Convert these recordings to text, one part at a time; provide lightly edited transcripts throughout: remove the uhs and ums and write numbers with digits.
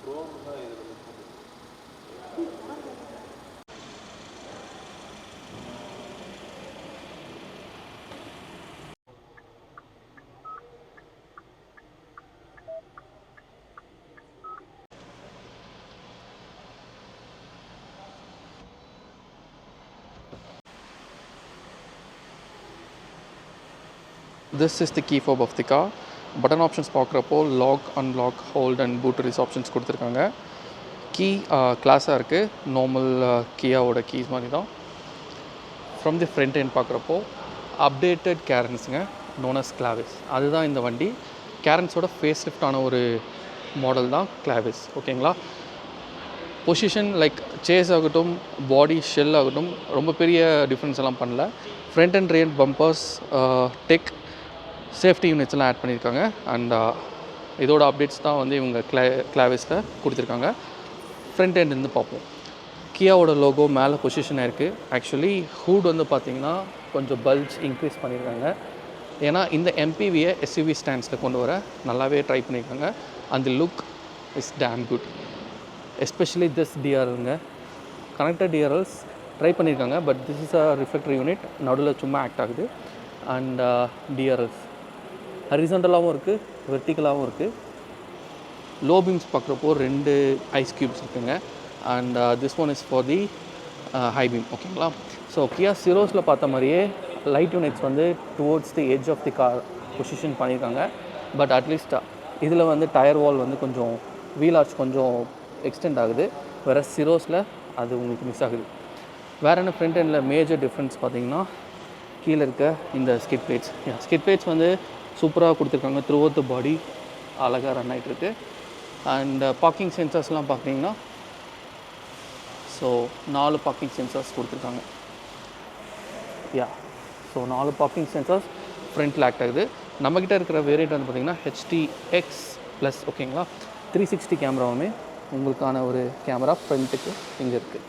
This is the key fob of the car. Button options பார்க்குறப்போ lock, unlock, hold and boot release options கொடுத்துருக்காங்க. Key கிளாஸாக இருக்குது, normal கியாவோட keys மாதிரி தான். ஃப்ரம் தி ஃப்ரண்ட் எண்ட் பார்க்குறப்போ அப்டேட்டட் கேரன்ஸுங்க, நோன் அஸ் கிளாவிஸ். அதுதான் இந்த வண்டி. கேரன்ஸோட ஃபேஸ் லிஃப்டான ஒரு மாடல் தான் கிளாவிஸ். ஓகேங்களா? பொசிஷன் லைக் சேஸ் ஆகட்டும், பாடி ஷெல் ஆகட்டும், ரொம்ப பெரிய டிஃப்ரென்ஸ் எல்லாம் பண்ணல. Front and rear bumpers, tech safety யூனிட்ஸ்லாம் ஆட் பண்ணியிருக்காங்க. அண்ட் இதோட அப்டேட்ஸ் தான் வந்து இவங்க கிளாவிஸில் கொடுத்துருக்காங்க. ஃப்ரண்ட் எண்ட் இருந்து பார்ப்போம். கியாவோட லோகோ மேலே பொசிஷன் இருக்குது. ஆக்சுவலி ஹூட் வந்து பார்த்திங்கன்னா கொஞ்சம் பல்ஜ் இன்க்ரீஸ் பண்ணியிருக்காங்க. ஏன்னா இந்த எம்பிவியை எஸ்யூவி ஸ்டாண்ட்ஸில் கொண்டு வர நல்லாவே ட்ரை பண்ணியிருக்காங்க. அந்த look is damn good. Especially this டிஆர்எல்ங்க, கனெக்டட் டிஆர்எல்ஸ் ட்ரை பண்ணியிருக்காங்க. But this is a reflector unit, நடுவில் சும்மா ஆக்ட் ஆகுது. அண்ட் டிஆர்எல்ஸ் ஹரிசாண்டலாகவும் இருக்குது, வெர்டிக்கலாகவும் இருக்குது. லோ பீம்ஸ் பார்க்குறப்போ 2 ஐஸ் க்யூப்ஸ் இருக்குங்க. And this one is for the high beam. ஓகேங்களா? ஸோ கியா சிரோஸில் பார்த்த மாதிரியே லைட் யூனிட்ஸ் வந்து towards the edge of the car position பண்ணியிருக்காங்க. பட் அட்லீஸ்ட் இதில் வந்து டயர் வால் வந்து கொஞ்சம் வீல் ஆர்ச் கொஞ்சம் எக்ஸ்டெண்ட் ஆகுது. வேறு சிரோஸில் அது உங்களுக்கு மிஸ் ஆகுது. வேறு என்ன ஃப்ரண்ட் எண்டில் மேஜர் டிஃப்ரென்ஸ் பார்த்திங்கன்னா கீழே இருக்க இந்த ஸ்கிட் பிளேட்ஸ். ஸ்கிட் பிளேட்ஸ் வந்து சூப்பராக கொடுத்துருக்காங்க. த்ரூ அவுட் த பாடி அழகாக ரன் ஆகிட்டுருக்கு. அண்ட் பார்க்கிங் சென்சார்ஸ்லாம் பார்த்திங்கன்னா ஸோ 4 பார்க்கிங் சென்சார்ஸ் கொடுத்துருக்காங்க. ஸோ 4 பார்க்கிங் சென்சார்ஸ் ஃப்ரண்ட்டில் ஆக்ட் ஆகுது. நம்மக்கிட்ட இருக்கிற வேரியண்ட் வந்து பார்த்திங்கன்னா HTX+. ஓகேங்களா? 360 கேமராவுமே உங்களுக்கான ஒரு கேமரா ஃப்ரண்ட்டுக்கு இங்கே இருக்குது.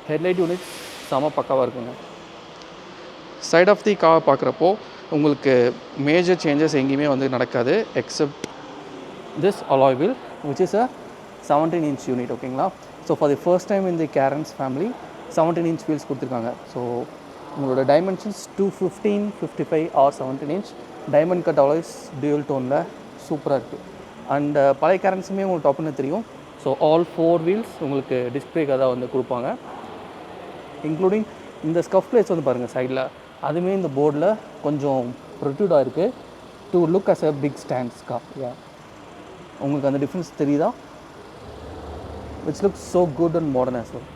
ஹெட்லைட் யூனிட் செம பக்காவாக இருக்குங்க. சைட் ஆஃப் தி கார் பார்க்குறப்போ உங்களுக்கு மேஜர் சேஞ்சஸ் எங்கேயுமே வந்து நடக்காது except this alloy wheel which is a 17 inch unit. ஓகேங்களா? So for the first time இந்த கேரன்ஸ் ஃபேமிலி 17 inch வீல்ஸ் கொடுத்துருக்காங்க. ஸோ உங்களோட dimensions 215, 55 R 17 inch diamond cut alloys dual டோனில் சூப்பராக இருக்குது. அண்ட் பழைய கேரன்ஸுமே உங்களுக்கு டாப்னு தெரியும். ஸோ ஆல் 4 வீல்ஸ் உங்களுக்கு டிஸ்க் பிரேக்காக தான் வந்து கொடுப்பாங்க. இன்க்ளூடிங் இந்த ஸ்கஃப் பிளேட்ஸ் வந்து பாருங்கள் சைடில், அதுவுமே இந்த போர்டில் கொஞ்சம் ப்ரொட்யூடாக இருக்குது to look as a big stands car. உங்களுக்கு அந்த டிஃப்ரென்ஸ் தெரியுதா? Which look so good and modern as well.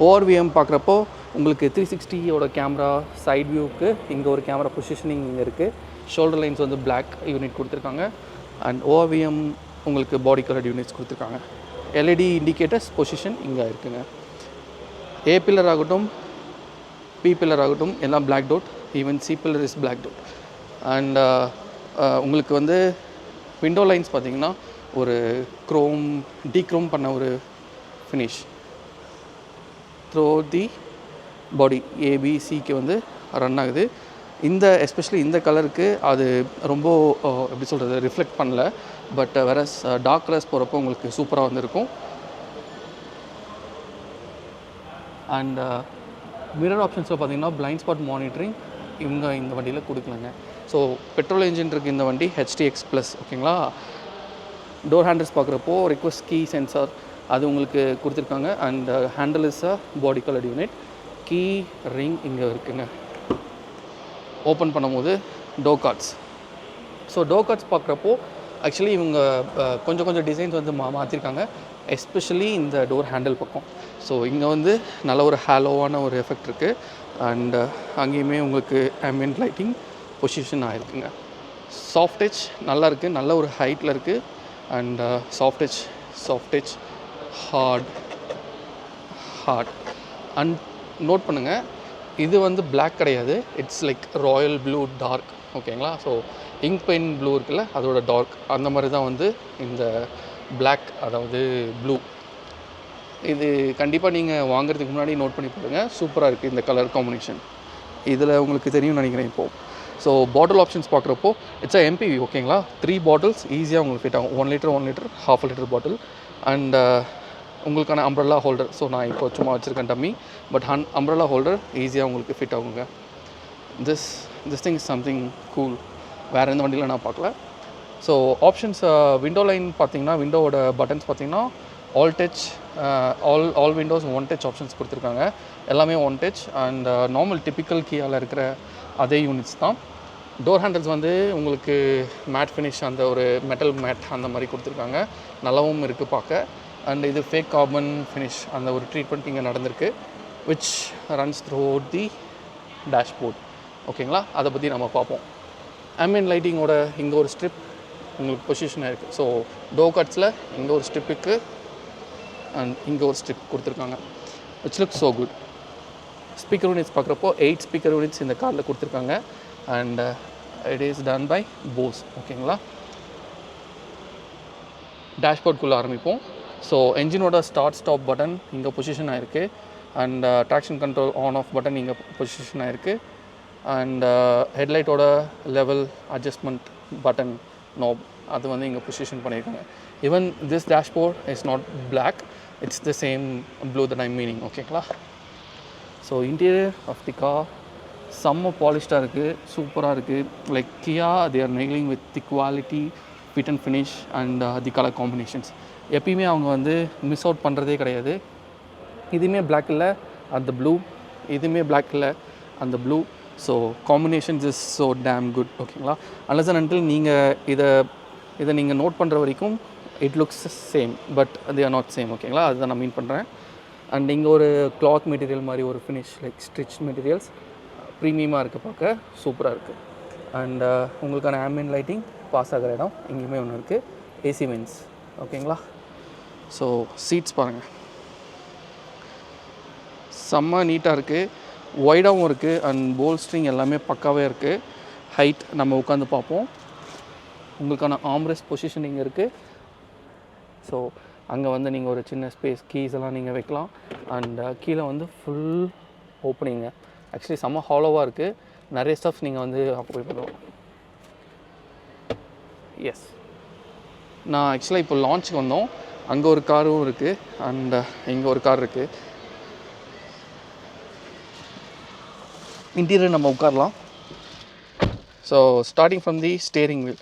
ORVM பார்க்குறப்போ உங்களுக்கு 360யோட கேமரா சைட் வியூவுக்கு இங்கே ஒரு கேமரா பொசிஷனிங் இங்கே இருக்குது. ஷோல்டர் லைன்ஸ் வந்து பிளாக் யூனிட் கொடுத்துருக்காங்க. அண்ட் ஓஆர்விஎம் உங்களுக்கு பாடி கலர் யூனிட்ஸ் கொடுத்துருக்காங்க. எல்இடி இண்டிகேட்டர்ஸ் பொசிஷன் இங்கே இருக்குங்க. ஏ பில்லர் ஆகட்டும், பி பில்லர் ஆகட்டும் எல்லாம் blacked out. Even C pillar is blacked out. And உங்களுக்கு வந்து விண்டோ லைன்ஸ் பார்த்திங்கன்னா ஒரு டீக்ரோம் பண்ண ஒரு ஃபினிஷ் த்ரூ தி பாடி ஏபிசிக்கு வந்து ரன் ஆகுது. இந்த எஸ்பெஷலி இந்த கலருக்கு அது ரொம்ப எப்படி சொல்கிறது ரிஃப்ளெக்ட் பண்ணல. பட் வேறு டார்க் கலர்ஸ் போகிறப்போ உங்களுக்கு சூப்பராக வந்துருக்கும். அண்ட் மிரர் ஆப்ஷன்ஸில் பார்த்திங்கன்னா பிளைண்ட் ஸ்பாட் மானிட்டரிங் இவங்க இந்த வண்டியில் கொடுக்கலங்க. ஸோ பெட்ரோல் இன்ஜின் இருக்குது இந்த வண்டி HTX+. ஓகேங்களா? டோர் ஹேண்டில்ஸ் பார்க்குறப்போ ரிக்வெஸ்ட் கீ சென்சார் அது உங்களுக்கு கொடுத்துருக்காங்க. And handle is uh body colour unit. Key ring இங்கே இருக்குங்க. ஓப்பன் பண்ணும்போது door cards. So door cards பார்க்குறப்போ ஆக்சுவலி இவங்க கொஞ்சம் டிசைன்ஸ் வந்து மாற்றிருக்காங்க. எஸ்பெஷலி இந்த டோர் ஹேண்டில் பக்கம். ஸோ இங்கே வந்து நல்ல ஒரு ஹேலோவான ஒரு எஃபெக்ட் இருக்குது. அண்ட் அங்கேயுமே உங்களுக்கு ஆம்பியன்ட் லைட்டிங் பொசிஷன் ஆகிருக்குங்க. சாஃப்ட் டச் நல்லா இருக்குது, நல்ல ஒரு ஹைட்டில் இருக்குது. And soft touch hard. And note பண்ணுங்கள், இது வந்து பிளாக் கிடையாது, it's like royal blue dark. ஓகேங்களா? ஸோ இங்க் பெயின் ப்ளூ இருக்குல்ல அதோட டார்க் அந்த மாதிரி தான் வந்து இந்த பிளாக், அதாவது ப்ளூ. இது கண்டிப்பாக நீங்கள் வாங்குறதுக்கு முன்னாடி நோட் பண்ணி பாருங்கள். சூப்பராக இருக்குது இந்த கலர் காம்பினேஷன். இதில் உங்களுக்கு தெரியும்னு நினைக்கிறேன். இப்போது ஸோ பாட்டில் ஆப்ஷன்ஸ் பார்க்குறப்போ இட்ஸ் அ எம்பிவி ஓகேங்களா. 3 பாட்டில்ஸ் ஈஸியாக உங்களுக்கு ஃபிட் ஆகும். 1 litre 1 litre ½ litre bottle and உங்களுக்கான அம்ப்ரெல்லா ஹோல்டர். ஸோ நான் இப்போ சும்மா வச்சுருக்கேன் டம்மி, பட் அம்ப்ரெல்லா ஹோல்டர் ஈஸியாக உங்களுக்கு ஃபிட் ஆகுங்க. This thing is something cool. வேறு எந்த வண்டியில் நான் பார்க்கல. ஸோ ஆப்ஷன்ஸ் விண்டோ லைன் பார்த்தீங்கன்னா, விண்டோவோட பட்டன்ஸ் பார்த்தீங்கன்னா all touch, all Windows 1 touch options கொடுத்துருக்காங்க. எல்லாமே 1 டச் அண்ட் நார்மல் டிப்பிக்கல் கியாவில் இருக்கிற அதே யூனிட்ஸ் தான். டோர் ஹேண்டில்ஸ் வந்து உங்களுக்கு மேட் ஃபினிஷ், அந்த ஒரு மெட்டல் மேட் அந்த மாதிரி கொடுத்துருக்காங்க. நல்லாவும் இருக்குது பார்க்க. அண்ட் இது ஃபேக் கார்பன் ஃபினிஷ், அந்த ஒரு ட்ரீட்மெண்ட் இங்கே நடந்திருக்கு, which runs through the dashboard ஓகேங்களா. அதை பற்றி நம்ம பார்ப்போம். ஆம்பியன்ட் லைட்டிங்கோட இங்கே ஒரு ஸ்ட்ரிப் உங்களுக்கு பொசிஷன் இருக்குது. ஸோ டோ கட்ஸில் இங்கே ஒரு ஸ்ட்ரிப் இருக்குது அண்ட் இங்கே ஒரு ஸ்ட்ரிப் கொடுத்துருக்காங்க, which look so good. Speaker units பார்க்குறப்போ 8 ஸ்பீக்கர் யூனிட்ஸ் இந்த காரில் கொடுத்துருக்காங்க and it is done by Bose ஓகேங்களா. டேஷ்போர்ட்குள்ளே ஆரம்பிப்போம். ஸோ என்ஜினோட ஸ்டார்ட் ஸ்டாப் பட்டன் இங்கே பொசிஷன் ஆகிருக்கு and traction control on off button இங்கே பொசிஷன் ஆகிருக்கு அண்ட் ஹெட்லைட்டோட லெவல் அட்ஜஸ்ட்மெண்ட் பட்டன் நாப் அது வந்து இங்கே பொசிஷன் பண்ணியிருக்காங்க. Even this dashboard is not black, it's the same blue that I'm meaning ஓகேங்களா. So interior of the car செம்ம பாலிஷ்டாக இருக்குது, சூப்பராக இருக்குது. Like Kia they are nailing with the quality, fit and finish and the colour combinations. எப்பயுமே அவங்க வந்து miss out பண்ணுறதே கிடையாது. இதுவுமே பிளாக் இல்லை அந்த ப்ளூ, இதுவுமே பிளாக் இல்லை அந்த blue. So combinations is so damn good ஓகேங்களா. அன்லஸ் அண்ட் அன்டில் நீங்கள் இதை நீங்கள் நோட் பண்ணுற வரைக்கும் it looks same, but they are not same ஓகேங்களா. அதுதான் நான் மீன் பண்ணுறேன். அண்ட் இங்கே ஒரு கிளாத் மெட்டீரியல் மாதிரி ஒரு ஃபினிஷ், லைக் ஸ்டிச் மெட்டீரியல்ஸ் ப்ரீமியமாக இருக்குது, பார்க்க சூப்பராக இருக்குது. அண்ட் உங்களுக்கான ஆம்பியன்ட் லைட்டிங் பாஸ் ஆகிற இடம் இங்கேயுமே ஒன்று இருக்குது, ஏசி வென்ஸ் ஓகேங்களா. ஸோ சீட்ஸ் பாருங்கள், செம்ம நீட்டாக இருக்குது, ஒய்டாகவும் இருக்குது அண்ட் போல்ஸ்ட்ரிங் எல்லாமே பக்காவே இருக்குது. ஹைட் நம்ம உட்காந்து பார்ப்போம். உங்களுக்கான ஆம்ரெஸ்ட் பொசிஷனிங் இருக்குது. ஸோ அங்கே வந்து நீங்கள் ஒரு சின்ன ஸ்பேஸ் கீஸ் எல்லாம் நீங்கள் வைக்கலாம் அண்ட் கீழே வந்து ஃபுல் ஓப்பனிங்க. ஆக்சுவலி செம்ம ஹாலோவாக இருக்குது, நிறைய ஸ்டஃப்ஸ் நீங்கள் வந்து ஆக்குபை பண்ணுவோம். எஸ், நான் ஆக்சுவலாக இப்போ லான்ச்சுக்கு வந்தோம், அங்கே ஒரு காரும் இருக்குது அண்ட் இங்கே ஒரு கார் இருக்குது. இன்டீரியர் நம்ம உட்காரலாம். So starting from the steering wheel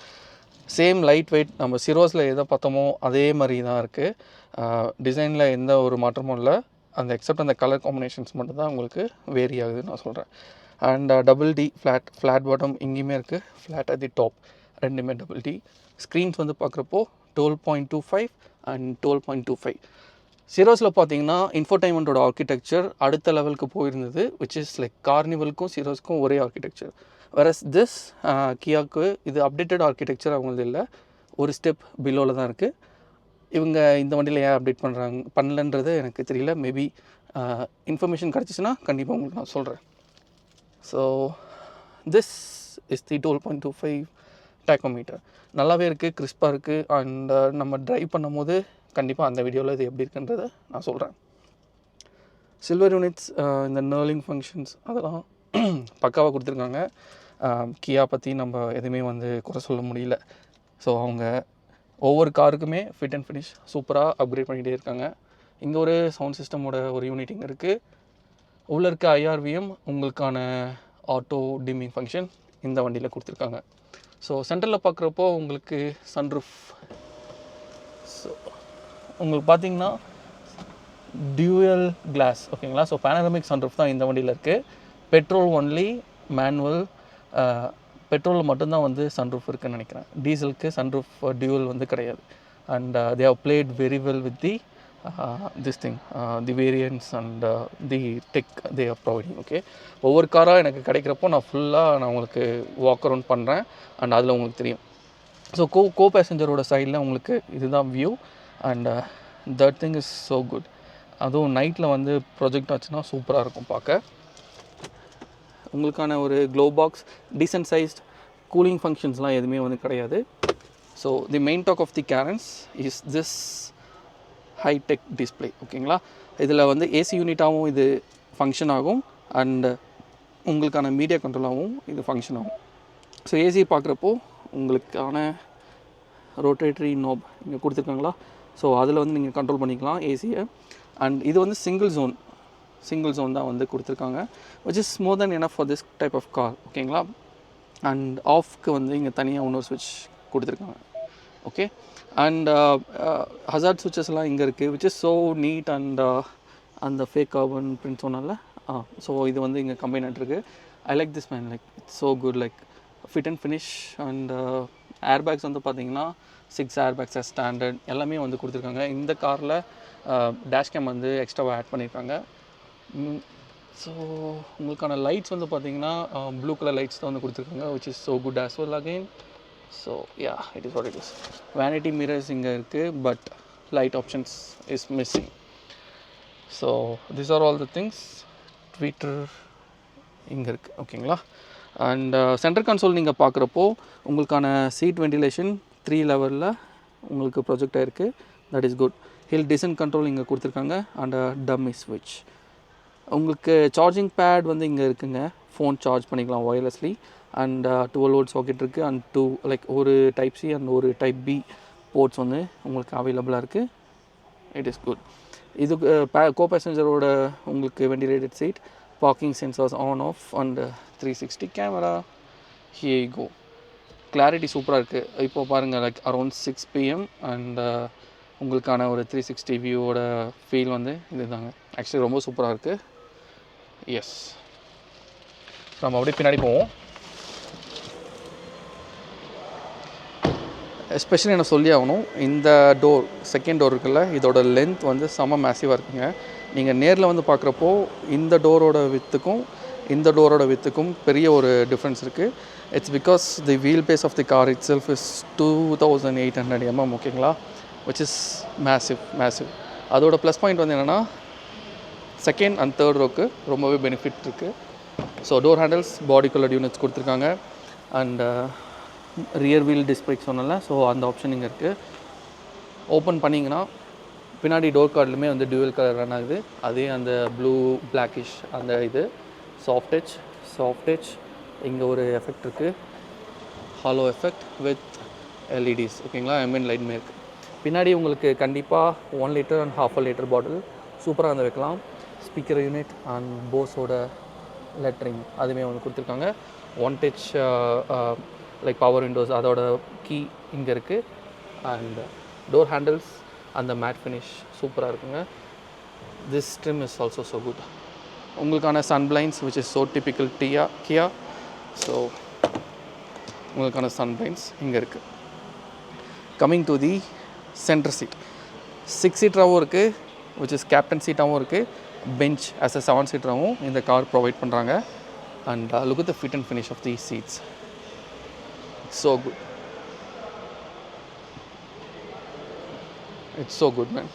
same light weight, நம்ம சிரோஸில் எதை பார்த்தோமோ அதே மாதிரி தான் இருக்குது. டிசைனில் எந்த ஒரு மாற்றமும் இல்லை, அந்த எக்ஸப்ட் அந்த கலர் காம்பினேஷன்ஸ் மட்டும் தான் உங்களுக்கு வேரி ஆகுதுன்னு நான் சொல்கிறேன். And double D flat bottom இங்கேயுமே இருக்குது, ஃப்ளாட் அட் தி டாப் ரெண்டுமே டபுள் டி. ஸ்க்ரீன்ஸ் வந்து பார்க்குறப்போ 12.25 அண்ட் 12.25. சிரோஸில் பார்த்தீங்கன்னா இன்ஃபோடைன்மெண்ட்டோட ஆர்கிடெக்சர் அடுத்த லெவலுக்கு போயிருந்தது, விச் இஸ் லைக் கார்னிவலுக்கும் சிரோஸ்க்கும் ஒரே ஆர்கிடெக்சர். வேறஸ் திஸ் கியாவுக்கு இது அப்டேட்டட் ஆர்கிடெக்சர் அவங்களது இல்லை, ஒரு ஸ்டெப் பிலோவில் தான் இருக்குது. இவங்க இந்த வண்டியில் ஏன் அப்டேட் பண்ணலன்றது எனக்கு தெரியல. மேபி இன்ஃபர்மேஷன் கிடச்சிச்சின்னா கண்டிப்பாக உங்களுக்கு நான் சொல்கிறேன். So this is the 12.25 tachometer. நல்லாவே இருக்குது, கிறிஸ்பாக இருக்குது அண்ட் நம்ம ட்ரைவ் பண்ணும் போது கண்டிப்பாக அந்த வீடியோவில் இது எப்படி இருக்குன்றதை நான் சொல்கிறேன். சில்வர் யூனிட்ஸ், இந்த நர்லிங் ஃபங்க்ஷன்ஸ் அதெல்லாம் பக்காவாக கொடுத்துருக்காங்க. கியா பற்றி நம்ம எதுவுமே வந்து குறை சொல்ல முடியல. ஸோ அவங்க ஒவ்வொரு காருக்குமே ஃபிட் அண்ட் ஃபினிஷ் சூப்பராக அப்கிரேட் பண்ணிகிட்டே இருக்காங்க. இங்கே ஒரு சவுண்ட் சிஸ்டமோட ஒரு யூனிட் இங்கே இருக்குது. உள்ளே இருக்க ஐஆர்விஎம் உங்களுக்கான ஆட்டோ டிமிங் ஃபங்க்ஷன் இந்த வண்டியில் கொடுத்துருக்காங்க. ஸோ சென்டரில் பார்க்குறப்போ உங்களுக்கு சன்ரூஃப், ஸோ உங்களுக்கு பார்த்தீங்கன்னா டியூயல் கிளாஸ் ஓகேங்களா. ஸோ பேனரமிக் சன்ரூஃப் தான் இந்த வண்டியில் இருக்குது. Petrol only, manual. பெட்ரோலில் மட்டும்தான் வந்து சன்ரூஃப் இருக்குதுன்னு நினைக்கிறேன். டீசலுக்கு சன்ரூஃப் டியூவல் வந்து கிடையாது. And they have played very well with the this thing, the variants and the tech they are providing. Okay, ஒவ்வொரு காராக எனக்கு கிடைக்கிறப்போ நான் ஃபுல்லாக உங்களுக்கு வாக் அரவுண்ட் பண்ணுறேன் அண்ட் அதில் உங்களுக்கு தெரியும். ஸோ கோ பேசஞ்சரோட சைடில் உங்களுக்கு இதுதான் view and that thing is so good. அதுவும் நைட்டில் வந்து ப்ரொஜெக்ட் ஆச்சுன்னா சூப்பராக இருக்கும் பார்க்க. உங்களுக்கான ஒரு glove box, decent sized, cooling ஃபங்க்ஷன்ஸ்லாம் எதுவுமே வந்து கிடையாது. So the main talk of the Carens is this hi tech display ஓகேங்களா. இதில் வந்து ஏசி யூனிட்டாகவும் இது ஃபங்க்ஷன் ஆகும் அண்ட் உங்களுக்கான மீடியா கண்ட்ரோலாகவும் இது ஃபங்க்ஷன் ஆகும். ஸோ ஏசி பார்க்குறப்போ உங்களுக்கான ரொட்டேட்டரி நோப் இங்கே கொடுத்துருக்காங்களா, ஸோ அதில் வந்து நீங்கள் கண்ட்ரோல் பண்ணிக்கலாம் ஏசியை. அண்ட் இது வந்து சிங்கிள் ஜோன் தான் வந்து கொடுத்துருக்காங்க, which is more than enough for this type of car. ஓகேங்களா. அண்ட் ஆஃப்க்கு வந்து இங்கே தனியாக இன்னொரு ஸ்விட்ச் கொடுத்துருக்காங்க. ஓகே. அண்ட் ஹசார்ட் ஸ்விட்சஸ்லாம் இங்கே இருக்குது, which is so neat. And அந்த ஃபேக் கார்பன் பிரிண்ட் சொன்னால ஸோ இது வந்து இங்கே கம்பைன் ஆகிட்டுருக்கு. I like this man, like it's so good, like fit and finish. And airbags வந்து பார்த்தீங்கன்னா 6 ஏர்பேக்ஸ் ஸ்டாண்டர்ட் எல்லாமே வந்து கொடுத்துருக்காங்க. இந்த காரில் டேஷ் கேம் வந்து எக்ஸ்ட்ராவாக ஆட் பண்ணியிருக்காங்க. ஸோ உங்களுக்கான லைட்ஸ் வந்து பார்த்தீங்கன்னா ப்ளூ கலர் லைட்ஸ் தான் வந்து கொடுத்துருக்காங்க, which is so good as well again. So yeah, it is what it is. Vanity mirrors இங்கே இருக்குது, but light options is missing. So this are all the things. Twitter இங்கே இருக்குது. ஓகேங்களா. And centre console நீங்கள் பார்க்குறப்போ உங்களுக்கான seat ventilation 3 லெவலில் உங்களுக்கு ப்ரொஜெக்ட் ஆகிருக்கு. That is good. Hill descent control இங்கே கொடுத்துருக்காங்க. அண்ட் டம்மி ஸ்விட்ச். உங்களுக்கு சார்ஜிங் பேட் வந்து இங்கே இருக்குங்க, ஃபோன் சார்ஜ் பண்ணிக்கலாம் ஒயர்லெஸ்லி. அண்ட் 12 வோல்ட் சாக்கெட் இருக்குது. அண்ட் 2 லைக் ஒரு டைப் சி அண்ட் ஒரு டைப் பி போர்ட்ஸ் வந்து உங்களுக்கு அவைலபிளாக இருக்குது. It is good. இது கோ பேசஞ்சரோட உங்களுக்கு ventilated seat, parking sensors on off, and 360 camera. Here you go. Clarity சூப்பராக இருக்குது. இப்போ பாருங்கள், லைக் அரௌண்ட் 6 PM. அண்ட் உங்களுக்கான ஒரு 360 வியூவோட ஃபீல் வந்து இது தாங்க. ஆக்சுவலி ரொம்ப சூப்பராக இருக்குது. எஸ், நம்ம அப்படியே பின்னாடி போவோம். எஸ்பெஷலி நான் சொல்லி ஆகணும், இந்த டோர், செகண்ட் டோர் இருக்குல்ல, இதோட லென்த் வந்து செம மேசிவாக இருக்குங்க. நீங்கள் நேரில் வந்து பார்க்குறப்போ இந்த டோரோட வித்துக்கும் இந்த டோரோட வித்துக்கும் பெரிய ஒரு டிஃப்ரென்ஸ் இருக்குது. It's because the wheel base of the car itself is 2800 mm. ஓகேங்களா. Which is massive. அதோட ப்ளஸ் பாயிண்ட் வந்து என்னென்னா செகண்ட் அண்ட் தேர்ட் ரோக்கு ரொம்பவே பெனிஃபிட் இருக்குது. So door handles body coloured units கொடுத்துருக்காங்க. And rear wheel disc brake சொன்னல, so அந்த ஆப்ஷன் இங்கே இருக்குது. ஓப்பன் பண்ணிங்கன்னா பின்னாடி டோர் கார்ட்லையுமே வந்து டியூவல் கலர் ரன் ஆகுது. அதே அந்த ப்ளூ பிளாக்கிஷ் அந்த இது சாஃப்ட் டச். இங்கே ஒரு எஃபெக்ட் இருக்குது, ஹாலோ எஃபெக்ட் வித் எல்இடிஸ். ஓகேங்களா. எம்பியன்ட் லைட்மே இருக்குது. பின்னாடி உங்களுக்கு கண்டிப்பாக 1 லிட்டர் அண்ட் 1/2 லிட்டர் பாட்டில் சூப்பராக வந்து வைக்கலாம். ஸ்பீக்கர் யூனிட் அண்ட் போஸோட லெட்டரிங் அதுவுமே வந்து கொடுத்துருக்காங்க. 1 டச் லைக் பவர் விண்டோஸ், அதோட கீ இங்கே இருக்குது. அண்ட் டோர் ஹேண்டில்ஸ் அந்த மேட் ஃபினிஷ் சூப்பராக இருக்குங்க. This trim is also so good. உங்களுக்கான sun blinds which is so typical Kia. ஸோ உங்களுக்கான சன் பிளைண்ட்ஸ் இங்கே இருக்குது. Coming to the centre seat, 6 சீட்டராகவும் இருக்குது, விச் இஸ் கேப்டன் சீட்டாகவும் இருக்குது. பெஞ்ச் ஆஸ் அ 7 சீட்டராகவும் இந்த கார் ப்ரொவைட் பண்ணுறாங்க. And look at the fit and finish of the seats. So good. It's so good, man.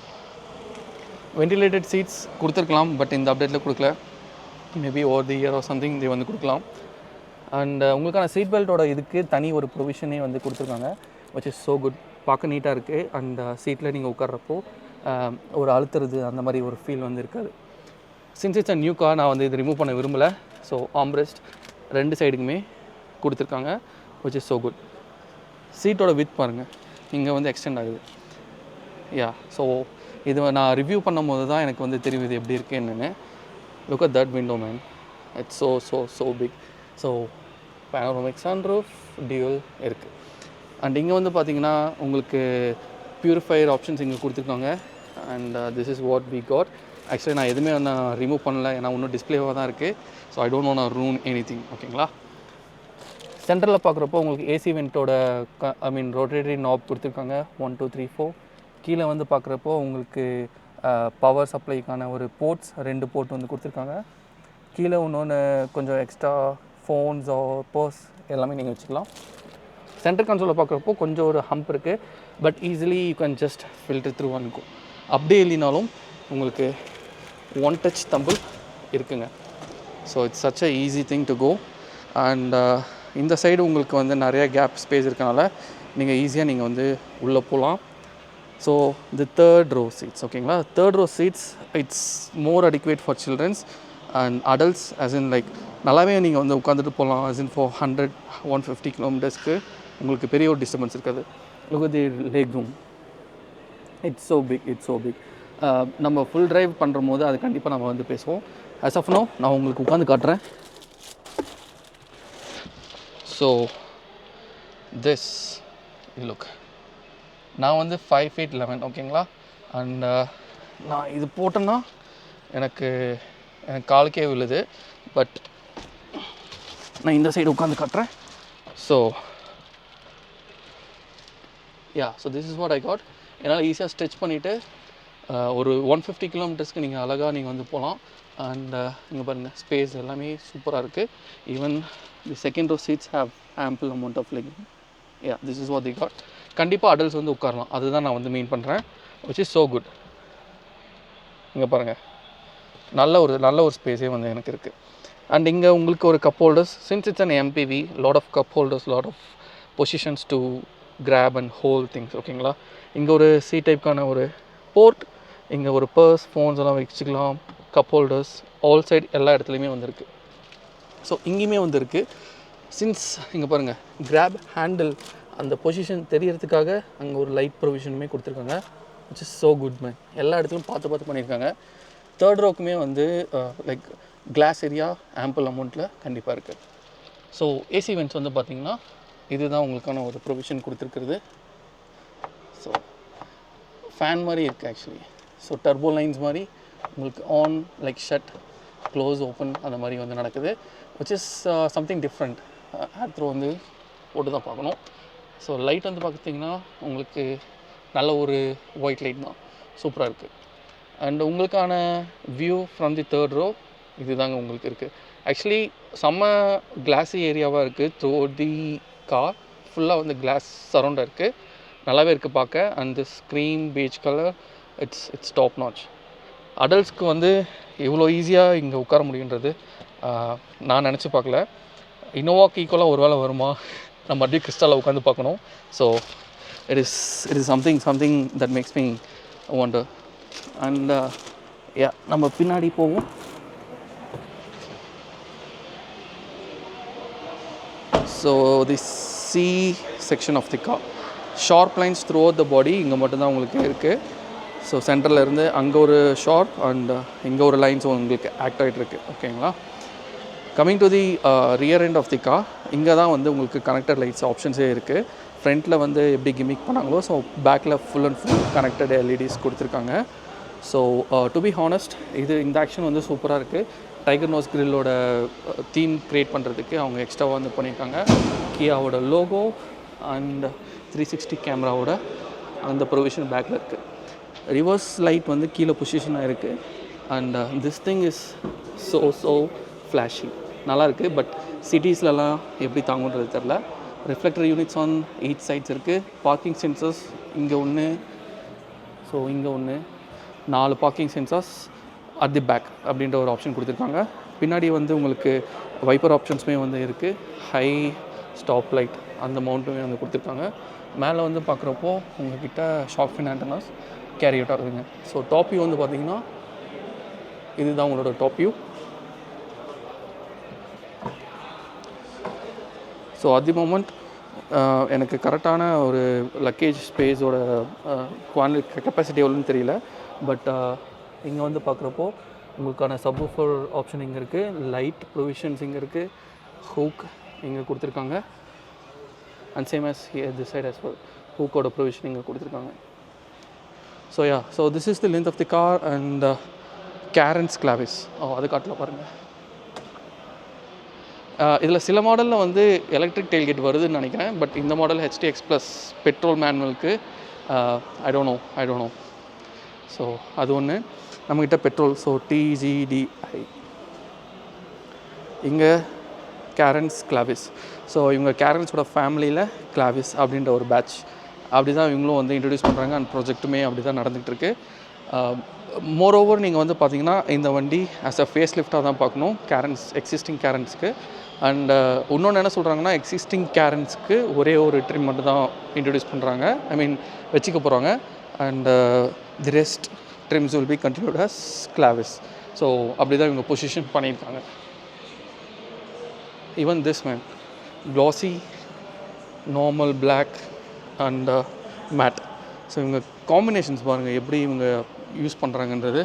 Ventilated seats கொடுத்துருக்கலாம், but இந்த அப்டேட்டில் கொடுக்கல. Maybe over the year or something இது வந்து கொடுக்கலாம். அண்ட் உங்களுக்கான சீட் பெல்ட்டோட இதுக்கு தனி ஒரு ப்ரொவிஷனே வந்து கொடுத்துருக்காங்க, விச் இஸ் ஸோ குட். பார்க்க நீட்டாக இருக்குது. அண்ட் சீட்டில் நீங்கள் உட்கார்றப்போ ஒரு அழுத்துறது அந்த மாதிரி ஒரு ஃபீல் வந்து இருக்காது. Since it's a new car, நான் வந்து இது ரிமூவ் பண்ண விரும்பலை. ஸோ ஆம்ரெஸ்ட் 2 சைடுக்குமே கொடுத்துருக்காங்க, which is so good. சீட்டோட வித் பாருங்கள், இங்கே வந்து எக்ஸ்டெண்ட் ஆகுது. யா, ஸோ இது நான் ரிவ்யூ பண்ணும் போது தான் எனக்கு வந்து தெரியும் இது எப்படி இருக்குது என்னென்னு. Look at that window man, it's so big. So panoramic sunroof dual இருக்குது. அண்ட் இங்கே வந்து பார்த்தீங்கன்னா உங்களுக்கு பியூரிஃபையர் ஆப்ஷன்ஸ் இங்கே கொடுத்துருக்காங்க. And this is what we got. ஆக்சுவலி நான் எதுவுமே நான் ரிமூவ் பண்ணல, ஏன்னா இன்னும் டிஸ்பிளேவாக தான் இருக்குது. So I don't want ruin anything. ஓகேங்களா. சென்டரில் பார்க்குறப்போ உங்களுக்கு ஏசி வெண்ட்டோட ரொட்டேட்டரி நாப் கொடுத்துருக்காங்க. 1 2 3 4. கீழே வந்து பார்க்குறப்போ உங்களுக்கு பவர் சப்ளைக்கான ஒரு போர்ட்ஸ் 2 போர்ட் வந்து கொடுத்துருக்காங்க. கீழே இன்னொன்று கொஞ்சம் எக்ஸ்ட்ரா ஃபோன்ஸ் பர்ஸ் எல்லாமே நீங்கள் வச்சுக்கலாம். சென்டர் கன்சோலில் பார்க்குறப்போ கொஞ்சம் ஒரு ஹம்ப் இருக்குது, but easily you can just filter through and go. அப்படியே இல்லைனாலும் உங்களுக்கு 1 டச் தம்பிள் இருக்குங்க. So it's such a easy thing to go. And இந்த சைடு உங்களுக்கு வந்து நிறைய கேப் ஸ்பேஸ் இருக்கனால நீங்கள் ஈஸியாக நீங்கள் வந்து உள்ளே போகலாம். So the third row seats, ஓகேங்களா. Third row seats it's more adequate for childrens. And adults as in like நல்லாவே நீங்கள் வந்து உட்காந்துட்டு போகலாம் as in for 100-150 கிலோமீட்டர்ஸ்க்கு உங்களுக்கு பெரிய ஒரு டிஸ்டர்பன்ஸ் இருக்காது. look at the leg room, it's so big. நம்ம ஃபுல் ட்ரைவ் பண்ணுற போது அது கண்டிப்பாக நம்ம வந்து பேசுவோம். as of now நான் உங்களுக்கு உட்காந்து காட்டுறேன். ஸோ திஸ் லுக், நான் வந்து 5 feet 11 ஓகேங்களா. அண்ட் நான் இது போட்டேன்னா எனக்கு காலுக்கே விழுது. பட் நான் இந்த சைடு உட்காந்து காட்டுறேன். So this is what I got. என்னால் ஈஸியாக ஸ்ட்ரெச் பண்ணிவிட்டு ஒரு 150 கிலோமீட்டர்ஸ்க்கு நீங்கள் அழகாக நீங்கள் வந்து போகலாம். அண்ட் இங்கே பாருங்கள், ஸ்பேஸ் எல்லாமே சூப்பராக இருக்குது. Even the second row seats have ample amount of leg. This is what the got. கண்டிப்பாக அடல்ட்ஸ் வந்து உட்காரலாம், அதுதான் நான் வந்து மீன் பண்ணுறேன். which is so good. இங்கே பாருங்கள், நல்ல ஒரு ஸ்பேஸே வந்து எனக்கு இருக்குது. அண்ட் இங்கே உங்களுக்கு ஒரு cup holders, since it's an MPV, lot of cup holders, lot of positions to grab and hold things ஓகேங்களா. இங்கே ஒரு சி டைப்க்கான ஒரு போர்ட், இங்கே ஒரு பர்ஸ், ஃபோன்ஸ் எல்லாம் வச்சுக்கலாம், கப் ஹோல்டர்ஸ் ஆல் சைட் எல்லா இடத்துலையுமே வந்துருக்கு. ஸோ இங்கேயுமே வந்துருக்கு. சின்ஸ் இங்கே பாருங்கள், கிராப் ஹேண்டில் அந்த பொசிஷன் தெரியறதுக்காக அங்கே ஒரு லைட் ப்ரொவிஷனுமே கொடுத்துருக்காங்க. which is so good man. எல்லா இடத்துலையும் பார்த்து பண்ணியிருக்காங்க. தேர்ட் ரோக்குமே வந்து லைக் கிளாஸ் ஏரியா ஆம்பிள் அமௌண்ட்டில் கண்டிப்பாக இருக்குது. ஸோ ஏசி வென்ட்ஸ் வந்து பார்த்திங்கன்னா இதுதான் உங்களுக்கான ஒரு ப்ரொவிஷன் கொடுத்துருக்குறது. ஸோ ஃபேன் மாதிரி இருக்குது ஆக்சுவலி. ஸோ டர்போ லைன்ஸ் மாதிரி உங்களுக்கு on like shut close open அந்த மாதிரி வந்து நடக்குது. which is something different. Air throw வந்து போட்டு தான் பார்க்கணும். ஸோ லைட் வந்து பார்த்திங்கன்னா உங்களுக்கு நல்ல ஒரு ஒயிட் லைட் தான், சூப்பராக இருக்குது. அண்ட் உங்களுக்கான view from the third row இதுதாங்க உங்களுக்கு இருக்குது. ஆக்சுவலி செம்ம கிளாஸி ஏரியாவாக இருக்குது. த்ரூ தி கார் ஃபுல்லாக வந்து கிளாஸ் சரௌண்டாக இருக்குது, நல்லாவே இருக்குது பார்க்க. And this cream peach colour it's top notch. அடல்ட்ஸ்க்கு வந்து இவ்வளோ ஈஸியாக இங்கே உட்கார முடியுன்றது நான் நினச்சி பார்க்கல. இனோவாக்கு ஈக்குவலாக ஒரு வேளை வருமா, நம்ம மறுபடியும் கிறிஸ்டாலில் உட்காந்து பார்க்கணும். So it is something that makes me wonder. And நம்ம பின்னாடி போவோம். So the C section of the car, sharp lines throughout the body இங்கே மட்டும்தான் உங்களுக்கு இருக்குது. ஸோ சென்டரில் இருந்து அங்கே ஒரு ஷார்ப் அண்ட் இங்கே ஒரு லைன்ஸும் உங்களுக்கு ஆக்ட் ஆகிட்டு இருக்குது ஓகேங்களா. Coming to the rear end of the car, இங்கே தான் வந்து உங்களுக்கு கனெக்டட் லைட்ஸ் ஆப்ஷன்ஸே இருக்குது. ஃப்ரண்ட்டில் வந்து எப்படி கிமிக் பண்ணாங்களோ, ஸோ பேக்கில் full and full connected LEDs கொடுத்துருக்காங்க. ஸோ டு பி ஹானஸ்ட், இந்த ஆக்ஷன் வந்து சூப்பராக இருக்குது. டைகர் நோஸ் கிரில்லோட தீம் க்ரியேட் பண்ணுறதுக்கு அவங்க எக்ஸ்ட்ராவாக வந்து பண்ணியிருக்காங்க. கியாவோட லோகோ அண்ட் 360 கேமராவோட அந்த ப்ரொவிஷன் பேக்கில் இருக்குது. ரிவர்ஸ் லைட் வந்து கீழே பொசிஷனாக இருக்குது. And this thing is so flashy, நல்லாயிருக்கு. பட் சிட்டிஸ்லலாம் எப்படி தாங்குன்றது தெரில. Reflector units on each sides இருக்குது. பார்க்கிங் சென்சர்ஸ் இங்கே ஒன்று, ஸோ இங்கே ஒன்று, 4 parking sensors at the back அப்படின்ற ஒரு ஆப்ஷன் கொடுத்துருக்காங்க. பின்னாடி வந்து உங்களுக்கு வைப்பர் ஆப்ஷன்ஸுமே வந்து இருக்குது. ஹை ஸ்டாப் லைட் அந்த மவுண்ட்டுமே வந்து கொடுத்துருக்காங்க. மேலே வந்து பார்க்குறப்போ உங்கள்கிட்ட shark fin antennas carry out ஆகுதுங்க. ஸோ டாப் வியூ வந்து பார்த்திங்கன்னா இதுதான் உங்களோட top view. So at the moment எனக்கு கரெக்டான ஒரு லக்கேஜ் ஸ்பேஸோட கெப்பாசிட்டி எவ்வளோன்னு தெரியல. பட் இங்கே வந்து பார்க்குறப்போ உங்களுக்கான சப்வூஃபர் ஆப்ஷன் இங்கே இருக்குது, லைட் ப்ரொவிஷன்ஸ் இங்கே இருக்குது, ஹூக் இங்கே கொடுத்துருக்காங்க. And same as this side as well, ஹூக்கோட ப்ரொவிஷன் இங்கே கொடுத்துருக்காங்க. So this is the length of the car and Carens Clavis. அது காட்டில் பாருங்கள். இதில் சில மாடலில் வந்து எலக்ட்ரிக் டெயில்கேட் வருதுன்னு நினைக்கிறேன். பட் இந்த மாடல் HTX ப்ளஸ் பெட்ரோல் மேனுவலுக்கு ஐ டோன்ட் நோ. ஸோ அது ஒன்று. நம்மக்கிட்ட பெட்ரோல், ஸோ TGDI. இங்கே கேரன்ஸ் கிளாவிஸ். ஸோ இவங்க கேரன்ஸோட ஃபேமிலியில் கிளாவிஸ் அப்படின்ற ஒரு பேட்ச் அப்படி தான் இவங்களும் வந்து இன்ட்ரடியூஸ் பண்ணுறாங்க. அண்ட் ப்ராஜெக்ட்டுமே அப்படி தான் நடந்துகிட்ருக்கு. மோரோவர் நீங்கள் வந்து பார்த்தீங்கன்னா இந்த வண்டி ஆஸ் அ ஃபேஸ் லிஃப்டாக தான் பார்க்கணும் எக்ஸிஸ்டிங் கேரன்ஸ்க்கு. அண்ட் இன்னொன்று என்ன சொல்கிறாங்கன்னா, எக்ஸிஸ்டிங் கேரன்ஸ்க்கு ஒரே ஒரு ட்ரிம் மட்டும் தான் இன்ட்ரடியூஸ் பண்ணுறாங்க, வச்சுக்க போகிறாங்க. And the rest trims will be continued as Clavis. So அப்படி தான் இவங்க பொசிஷன் பண்ணியிருக்காங்க. Even this man glossy, normal black and matte. So இவங்க காம்பினேஷன்ஸ் பாருங்கள் எப்படி இவங்க யூஸ் பண்ணுறாங்கன்றது,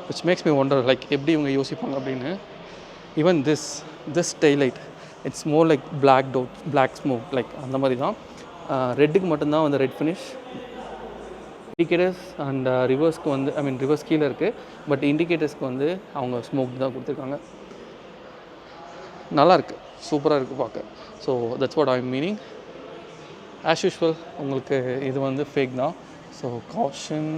which makes me wonder like எப்படி இவங்க யோசிப்பாங்க அப்படின்னு. Even this daylight it's more like black smoke like அந்த மாதிரி தான். ரெட்டுக்கு மட்டும்தான் வந்து ரெட் ஃபினிஷ். இண்டிகேட்டர்ஸ் அண்ட் ரிவர்ஸ்க்கு வந்து ரிவர்ஸ் கீழே இருக்குது, பட் இண்டிகேட்டர்ஸ்க்கு வந்து அவங்க ஸ்மோக் தான் கொடுத்துருக்காங்க. நல்லாயிருக்கு, சூப்பராக இருக்குது பார்க்க. So that's what I meaning. As usual உங்களுக்கு இது வந்து ஃபேக் தான். ஸோ காஷன்,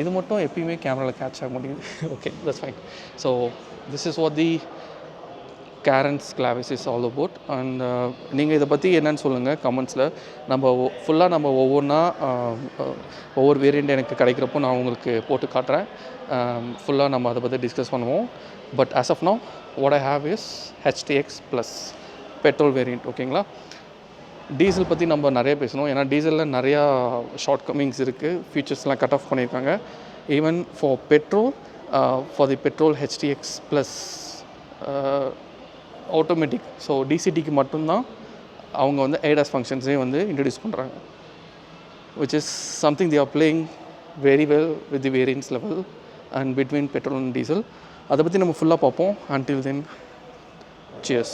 இது மட்டும் எப்பயுமே கேமராவில் கேட்ச் ஆக மாட்டேங்குது. Okay, that's fine. So this is what the Carens Clavis is all about. And நீங்கள் இதை பற்றி என்னன்னு சொல்லுங்கள் கமெண்ட்ஸில். நம்ம ஃபுல்லாக நம்ம ஒவ்வொரு வேரியண்ட் எனக்கு கிடைக்கிறப்போ நான் உங்களுக்கு போட்டு காட்டுறேன். ஃபுல்லாக நம்ம அதை பற்றி டிஸ்கஸ் பண்ணுவோம். But as of now what I have is HTX plus petrol variant. ஓகேங்களா? டீசல் பற்றி நம்ம நிறைய பேசணும், ஏன்னா டீசலில் நிறையா ஷார்ட் கமிங்ஸ் இருக்குது, ஃபீச்சர்ஸ்லாம் கட் ஆஃப் பண்ணியிருக்காங்க. Even for petrol, for the petrol HTX plus automatic, so DCTக்கு மட்டும்தான் அவங்க வந்து ADAS ஃபங்க்ஷன்ஸே வந்து இன்ட்ரடியூஸ் பண்ணுறாங்க, which is something they are playing very well with the variance level and between petrol and diesel. அதை பற்றி நம்ம ஃபுல்லாக பார்ப்போம். until then, cheers.